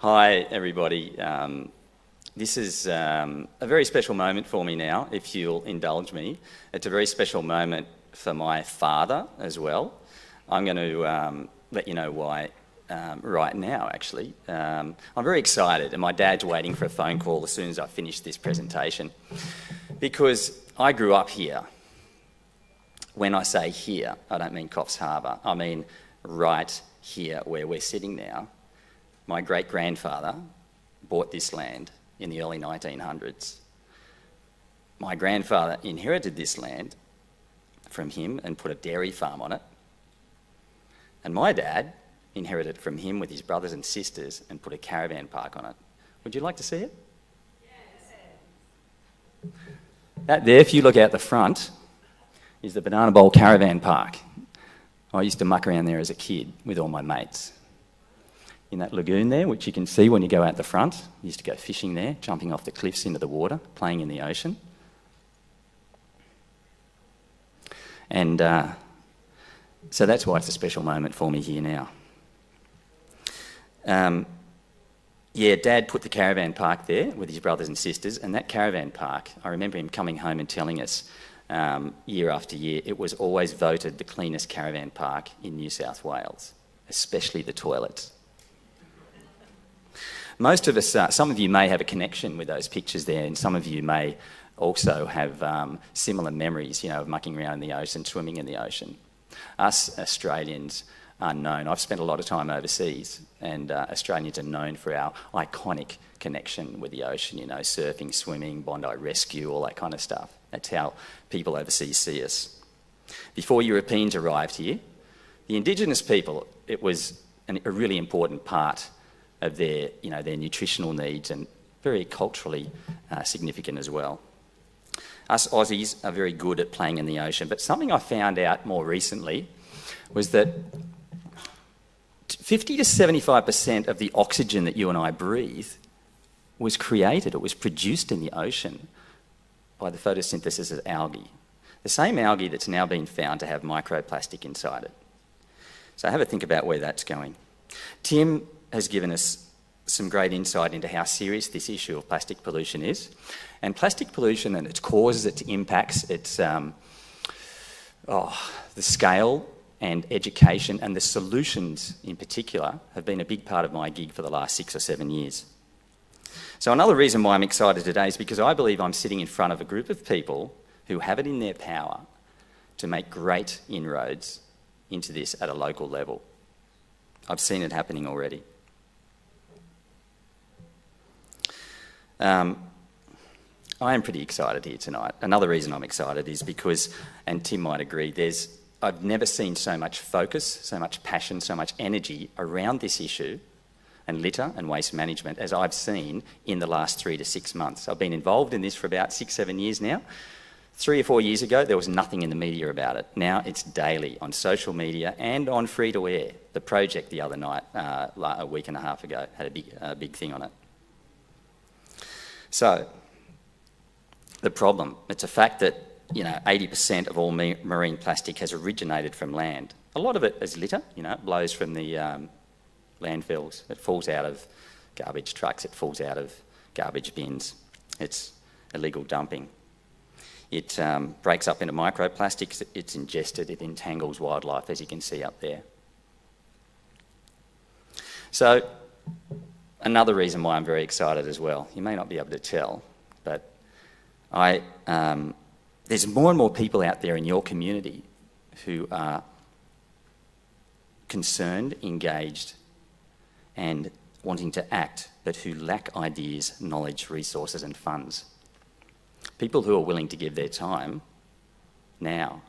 Hi, everybody. This is a very special moment for me now, if you'll indulge me. It's a very special moment for my father as well. I'm going to let you know why right now, actually. I'm very excited, and my dad's waiting for a phone call as soon as I finish this presentation, because I grew up here. When I say here, I don't mean Coffs Harbour. I mean right here where we're sitting now. My great-grandfather bought this land in the early 1900s. My grandfather inherited this land from him and put a dairy farm on it. And my dad inherited it from him with his brothers and sisters and put a caravan park on it. Would you like to see it? Yes. That there, if you look out the front, is the Banana Bowl Caravan Park. I used to muck around there as a kid with all my mates. In that lagoon there, which you can see when you go out the front. I used to go fishing there, jumping off the cliffs into the water, playing in the ocean. And so that's why it's a special moment for me here now. Dad put the caravan park there with his brothers and sisters, and that caravan park, I remember him coming home and telling us year after year, it was always voted the cleanest caravan park in New South Wales, especially the toilets. Most of us, some of you may have a connection with those pictures there, and some of you may also have similar memories, of mucking around in the ocean, swimming in the ocean. Us Australians are known. I've spent a lot of time overseas, and Australians are known for our iconic connection with the ocean, surfing, swimming, Bondi Rescue, all that kind of stuff. That's how people overseas see us. Before Europeans arrived here, the Indigenous people, it was a really important part of their nutritional needs, and very culturally significant as well. Us Aussies are very good at playing in the ocean, but something I found out more recently was that 50 to 75% of the oxygen that you and I breathe was created, it was produced in the ocean by the photosynthesis of algae. The same algae that's now been found to have microplastic inside it. So have a think about where that's going. Tim has given us some great insight into how serious this issue of plastic pollution is. And plastic pollution and its causes, its impacts, its the scale and education and the solutions in particular have been a big part of my gig for the last 6 or 7 years. So another reason why I'm excited today is because I believe I'm sitting in front of a group of people who have it in their power to make great inroads into this at a local level. I've seen it happening already. I am pretty excited here tonight. Another reason I'm excited is because, and Tim might agree, I've never seen so much focus, so much passion, so much energy around this issue and litter and waste management as I've seen in the last 3 to 6 months. I've been involved in this for about 6, 7 years now. 3 or 4 years ago, there was nothing in the media about it. Now it's daily on social media and on free-to-air. The Project the other night, a week and a half ago, had a big thing on it. So, the problem, it's a fact that 80% of all marine plastic has originated from land. A lot of it is litter, it blows from the landfills. It falls out of garbage trucks, it falls out of garbage bins. It's illegal dumping. It breaks up into microplastics, it's ingested, it entangles wildlife, as you can see up there. So, another reason why I'm very excited as well, you may not be able to tell, but there's more and more people out there in your community who are concerned, engaged, and wanting to act, but who lack ideas, knowledge, resources and funds. People who are willing to give their time now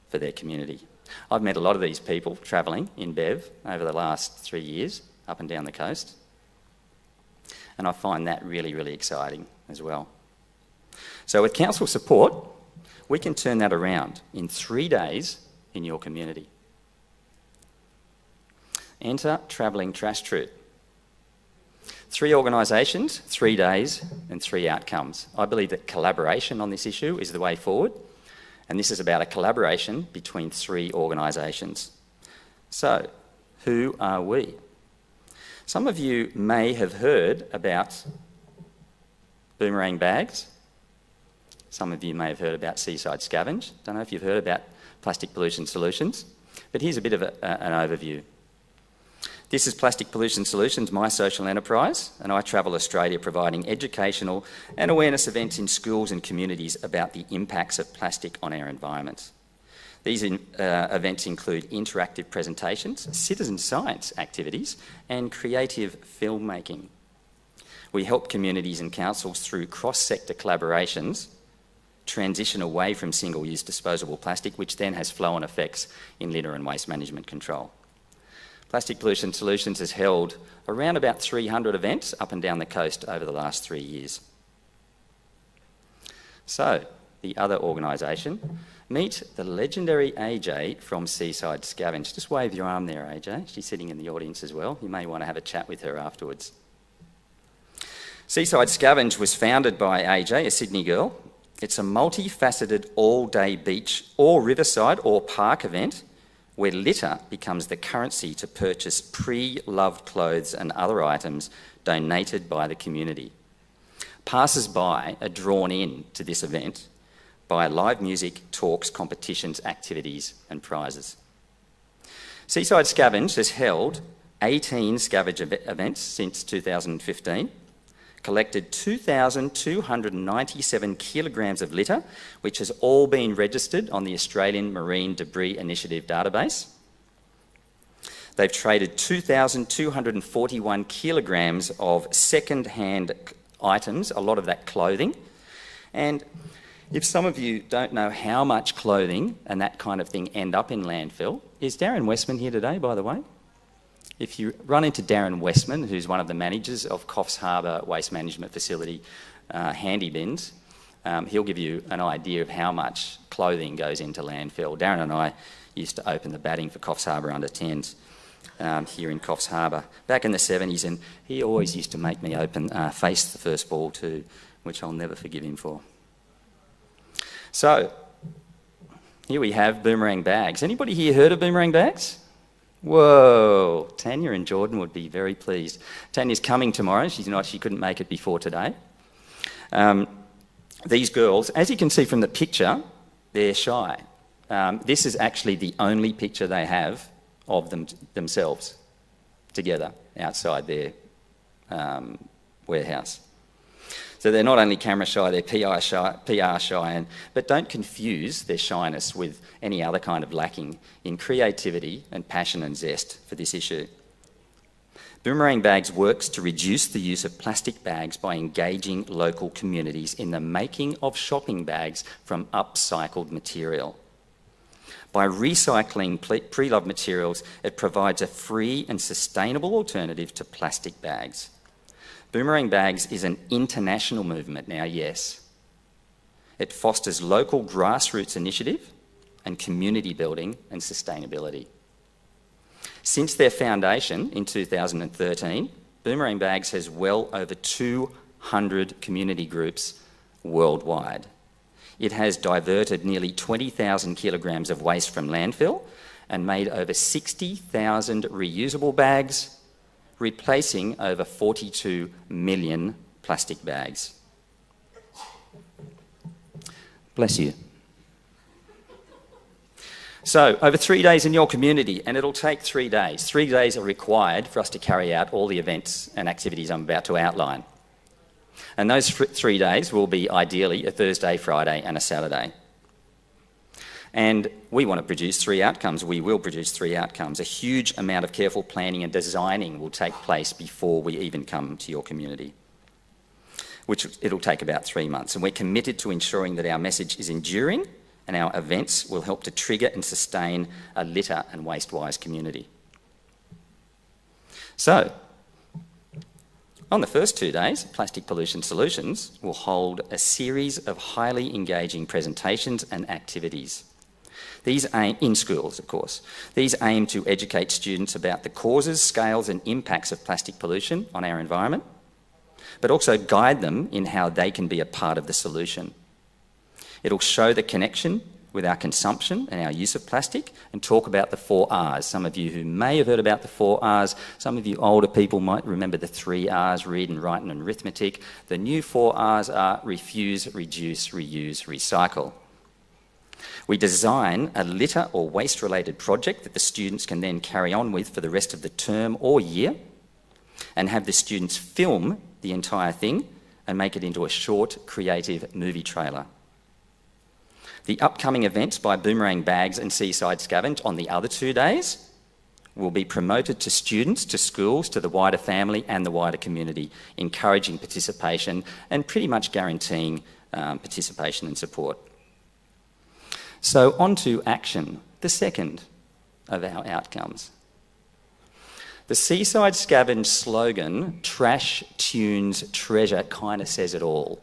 for their community. I've met a lot of these people travelling in Bev over the last 3 years, up and down the coast. And I find that really, really exciting as well. So with council support, we can turn that around in 3 days in your community. Enter Travelling Trash Troupe. 3 organisations, 3 days and 3 outcomes. I believe that collaboration on this issue is the way forward, and this is about a collaboration between 3 organisations. So, who are we? Some of you may have heard about boomerang bags. Some of you may have heard about Seaside Scavenge. Don't know if you've heard about plastic pollution solutions, but here's a bit of an overview. This is Plastic Pollution Solutions, my social enterprise, and I travel Australia providing educational and awareness events in schools and communities about the impacts of plastic on our environment. These events include interactive presentations, citizen science activities, and creative filmmaking. We help communities and councils through cross-sector collaborations transition away from single-use disposable plastic, which then has flow-on effects in litter and waste management control. Plastic Pollution Solutions has held around about 300 events up and down the coast over the last 3 years. So, the other organisation, meet the legendary AJ from Seaside Scavenge. Just wave your arm there, AJ. She's sitting in the audience as well. You may want to have a chat with her afterwards. Seaside Scavenge was founded by AJ, a Sydney girl. It's a multifaceted all-day beach or riverside or park event where litter becomes the currency to purchase pre-loved clothes and other items donated by the community. Passers-by are drawn in to this event by live music, talks, competitions, activities and prizes. Seaside Scavenge has held 18 scavenge events since 2015, collected 2,297 kilograms of litter, which has all been registered on the Australian Marine Debris Initiative database. They've traded 2,241 kilograms of second-hand items, a lot of that clothing. And if some of you don't know how much clothing and that kind of thing end up in landfill, is Darren Westman here today, by the way? If you run into Darren Westman, who's one of the managers of Coffs Harbour Waste Management Facility handy bins, he'll give you an idea of how much clothing goes into landfill. Darren and I used to open the batting for Coffs Harbour under-10s here in Coffs Harbour back in the 70s, and he always used to make me face the first ball too, which I'll never forgive him for. So, here we have boomerang bags. Anybody here heard of boomerang bags? Whoa, Tanya and Jordan would be very pleased. Tanya's coming tomorrow. She couldn't make it before today. These girls, as you can see from the picture, they're shy. This is actually the only picture they have of themselves together outside their warehouse. So they're not only camera shy, they're PR shy, but don't confuse their shyness with any other kind of lacking in creativity and passion and zest for this issue. Boomerang Bags works to reduce the use of plastic bags by engaging local communities in the making of shopping bags from upcycled material. By recycling pre-loved materials, it provides a free and sustainable alternative to plastic bags. Boomerang Bags is an international movement now, yes. It fosters local grassroots initiative and community building and sustainability. Since their foundation in 2013, Boomerang Bags has well over 200 community groups worldwide. It has diverted nearly 20,000 kilograms of waste from landfill and made over 60,000 reusable bags, replacing over 42 million plastic bags. Bless you. So, over 3 days in your community, and it'll take 3 days. 3 days are required for us to carry out all the events and activities I'm about to outline. And those 3 days will be ideally a Thursday, Friday and a Saturday. And we want to produce 3 outcomes. We will produce 3 outcomes. A huge amount of careful planning and designing will take place before we even come to your community, which it'll take about 3 months. And we're committed to ensuring that our message is enduring and our events will help to trigger and sustain a litter and waste-wise community. So, on the first 2 days, Plastic Pollution Solutions will hold a series of highly engaging presentations and activities. These aim, in schools, of course. These aim to educate students about the causes, scales and impacts of plastic pollution on our environment, but also guide them in how they can be a part of the solution. It'll show the connection with our consumption and our use of plastic and talk about the 4 R's. Some of you who may have heard about the 4 R's, some of you older people might remember the 3 R's, read and write and arithmetic. The new 4 R's are refuse, reduce, reuse, recycle. We design a litter or waste-related project that the students can then carry on with for the rest of the term or year, and have the students film the entire thing and make it into a short, creative movie trailer. The upcoming events by Boomerang Bags and Seaside Scavenge on the other 2 days will be promoted to students, to schools, to the wider family and the wider community, encouraging participation and pretty much guaranteeing participation and support. So on to action, the second of our outcomes. The Seaside Scavenge slogan, "Trash tunes treasure," kind of says it all.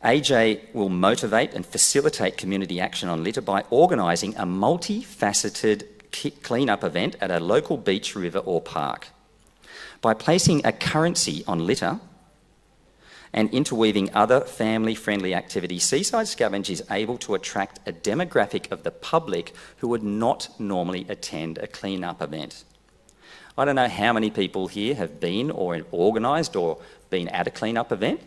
AJ will motivate and facilitate community action on litter by organising a multifaceted clean-up event at a local beach, river or park. By placing a currency on litter and interweaving other family-friendly activities, Seaside Scavenge is able to attract a demographic of the public who would not normally attend a clean-up event. I don't know how many people here have been or organised or been at a clean-up event,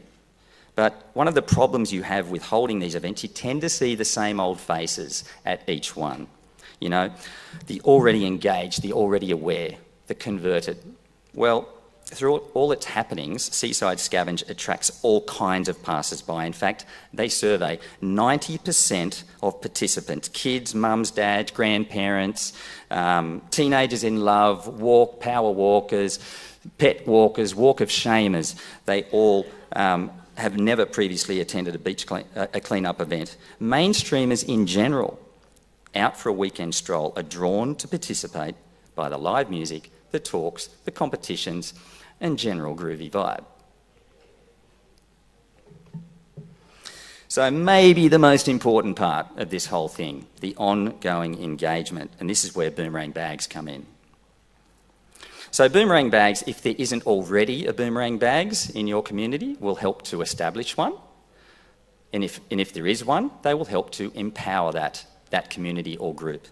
but one of the problems you have with holding these events, you tend to see the same old faces at each one. You know, the already engaged, the already aware, the converted. Well, through all its happenings, Seaside Scavenge attracts all kinds of passers-by. In fact, they survey 90% of participants, kids, mums, dads, grandparents, teenagers in love, power walkers, pet walkers, walk of shamers. They all have never previously attended a clean-up event. Mainstreamers in general, out for a weekend stroll, are drawn to participate by the live music, the talks, the competitions, and general groovy vibe. So maybe the most important part of this whole thing, the ongoing engagement, and this is where Boomerang Bags come in. So Boomerang Bags, if there isn't already a Boomerang Bags in your community, will help to establish one. And if there is one, they will help to empower that community or group.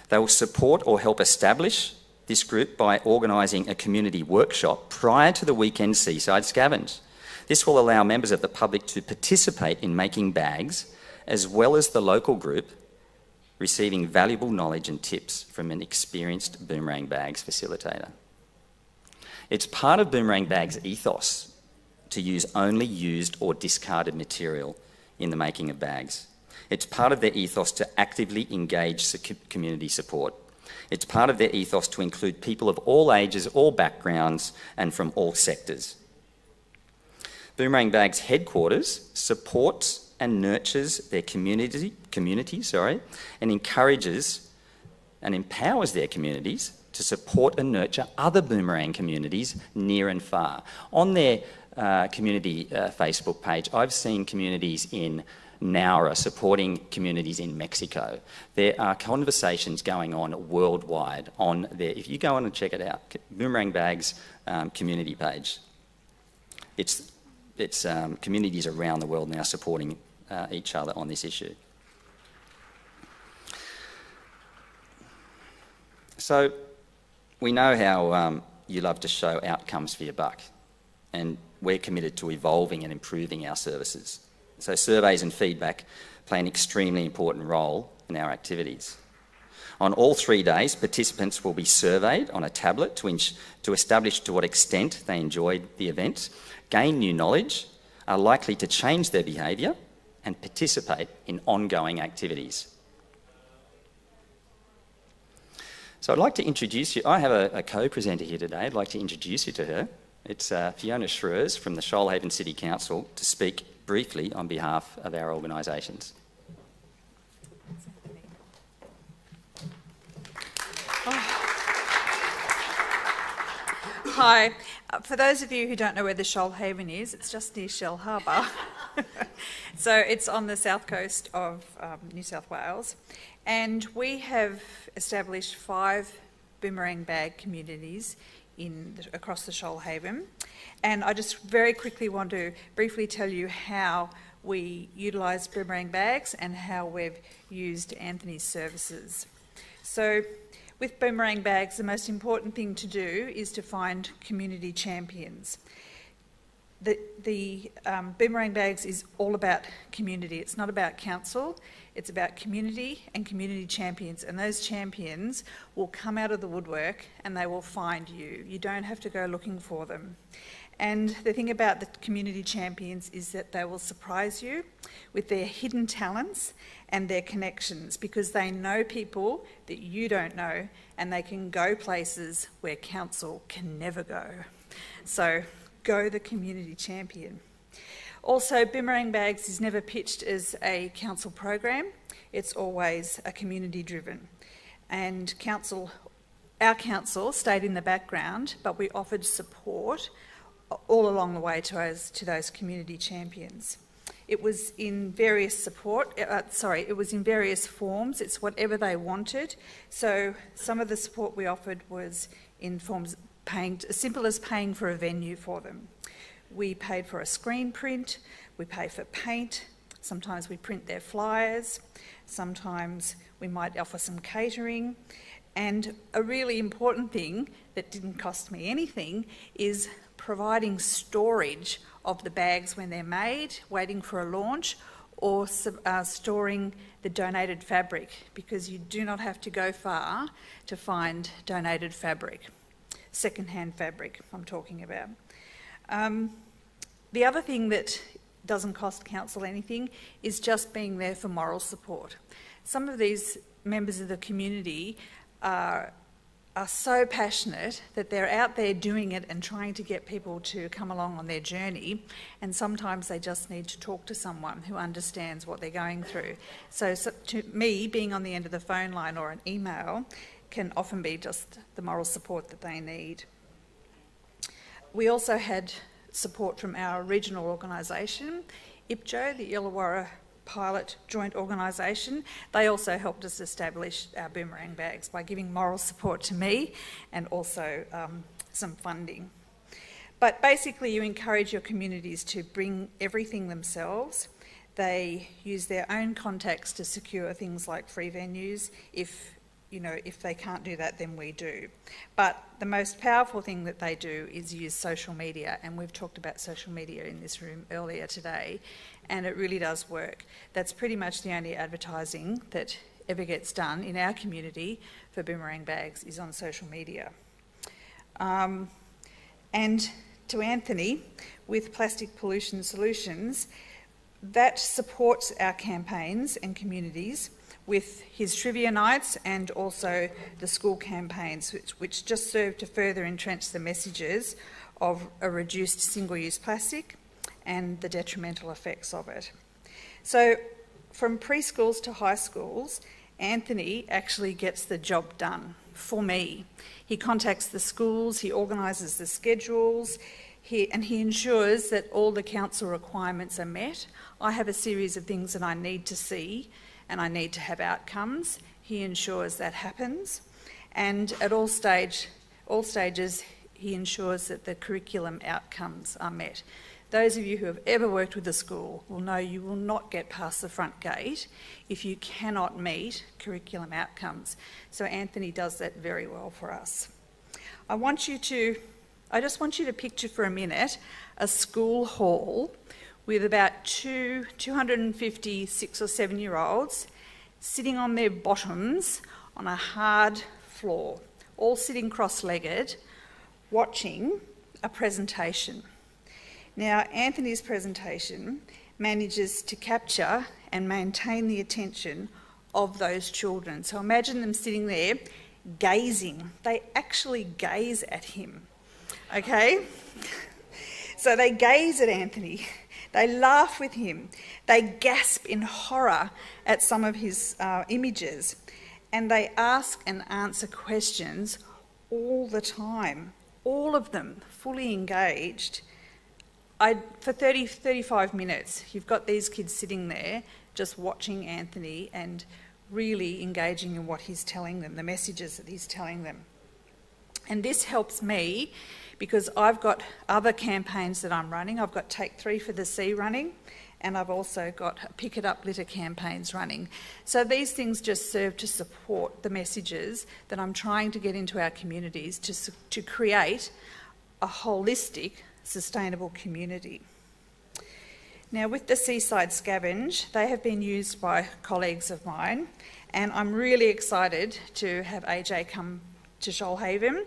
They will support or help establish this group by organising a community workshop prior to the weekend Seaside Scavenge. This will allow members of the public to participate in making bags, as well as the local group receiving valuable knowledge and tips from an experienced Boomerang Bags facilitator. It's part of Boomerang Bags' ethos to use only used or discarded material in the making of bags. It's part of their ethos to actively engage community support. It's part of their ethos to include people of all ages, all backgrounds, and from all sectors. Boomerang Bags headquarters supports and nurtures their community, and encourages and empowers their communities to support and nurture other Boomerang communities near and far. On their community Facebook page, I've seen communities in Naura supporting communities in Mexico. There are conversations going on worldwide on there. If you go on and check it out, Boomerang Bags community page. It's communities around the world now supporting each other on this issue. So we know how you love to show outcomes for your buck, and we're committed to evolving and improving our services. So surveys and feedback play an extremely important role in our activities. On all 3 days, participants will be surveyed on a tablet to establish to what extent they enjoyed the event, gain new knowledge, are likely to change their behaviour, and participate in ongoing activities. So I'd like to introduce you. I have a co-presenter here today. I'd like to introduce you to her. It's Fiona Schreers from the Shoalhaven City Council to speak briefly on behalf of our organisations. Hi. For those of you who don't know where the Shoalhaven is, it's just near Shell Harbour. So it's on the south coast of New South Wales. And we have established 5 Boomerang Bag communities across the Shoalhaven. And I just very quickly want to briefly tell you how we utilise boomerang bags and how we've used Anthony's services. So with boomerang bags, the most important thing to do is to find community champions. The boomerang bags is all about community. It's not about council. It's about community and community champions. And those champions will come out of the woodwork and they will find you. You don't have to go looking for them. And the thing about the community champions is that they will surprise you with their hidden talents and their connections, because they know people that you don't know, and they can go places where council can never go. So go the community champion. Also, boomerang bags is never pitched as a council program. It's always a community driven. And our council stayed in the background, but we offered support all along the way to those community champions. It was in various it was in various forms. It's whatever they wanted. So some of the support we offered was in forms as simple as paying for a venue for them. We paid for a screen print, we pay for paint, sometimes we print their flyers, sometimes we might offer some catering. And a really important thing that didn't cost me anything is providing storage of the bags when they're made, waiting for a launch, or storing the donated fabric, because you do not have to go far to find donated fabric, second-hand fabric I'm talking about. The other thing that doesn't cost council anything is just being there for moral support. Some of these members of the community are so passionate that they're out there doing it and trying to get people to come along on their journey, and sometimes they just need to talk to someone who understands what they're going through. So to me, being on the end of the phone line or an email can often be just the moral support that they need. We also had support from our regional organisation, IPJO, the Illawarra Pilot Joint Organisation. They also helped us establish our boomerang bags by giving moral support to me and also some funding. But basically, you encourage your communities to bring everything themselves. They use their own contacts to secure things like free venues. If they can't do that, then we do. But the most powerful thing that they do is use social media, and we've talked about social media in this room earlier today, and it really does work. That's pretty much the only advertising that ever gets done in our community for boomerang bags is on social media. And to Anthony, with Plastic Pollution Solutions, that supports our campaigns and communities with his trivia nights and also the school campaigns, which just serve to further entrench the messages of a reduced single-use plastic and the detrimental effects of it. So from preschools to high schools, Anthony actually gets the job done for me. He contacts the schools, he organises the schedules, and he ensures that all the council requirements are met. I have a series of things that I need to see and I need to have outcomes. He ensures that happens. And at all stages, he ensures that the curriculum outcomes are met. Those of you who have ever worked with a school will know you will not get past the front gate if you cannot meet curriculum outcomes. So Anthony does that very well for us. I just want you to picture for a minute a school hall with about 250 6 or 7 year olds sitting on their bottoms on a hard floor, all sitting cross-legged, watching a presentation. Now, Anthony's presentation manages to capture and maintain the attention of those children. So imagine them sitting there gazing. They actually gaze at him, okay? So they gaze at Anthony. They laugh with him. They gasp in horror at some of his images. And they ask and answer questions all the time, all of them fully engaged. For 35 minutes, you've got these kids sitting there just watching Anthony and really engaging in what he's telling them, the messages that he's telling them. And this helps me because I've got other campaigns that I'm running. I've got Take 3 for the Sea running, and I've also got Pick It Up litter campaigns running. So these things just serve to support the messages that I'm trying to get into our communities to create a holistic, sustainable community. Now, with the Seaside Scavenge, they have been used by colleagues of mine, and I'm really excited to have AJ come to Shoalhaven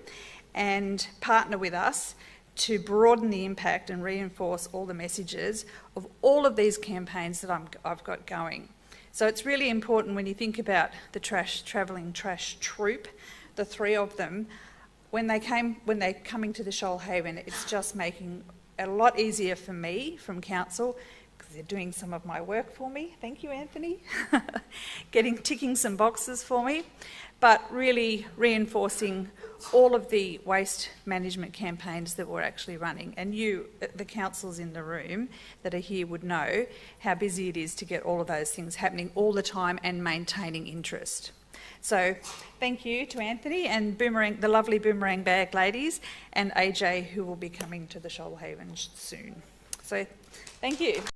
and partner with us to broaden the impact and reinforce all the messages of all of these campaigns that I've got going. So it's really important when you think about the travelling trash troupe, the three of them, when they're coming to the Shoalhaven, it's just making it a lot easier for me from council, because they're doing some of my work for me. Thank you, Anthony. Ticking some boxes for me, but really reinforcing all of the waste management campaigns that we're actually running. And you, the councillors in the room that are here, would know how busy it is to get all of those things happening all the time and maintaining interest. So thank you to Anthony and Boomerang, the lovely Boomerang Bag ladies, and AJ, who will be coming to the Shoalhaven soon. So thank you.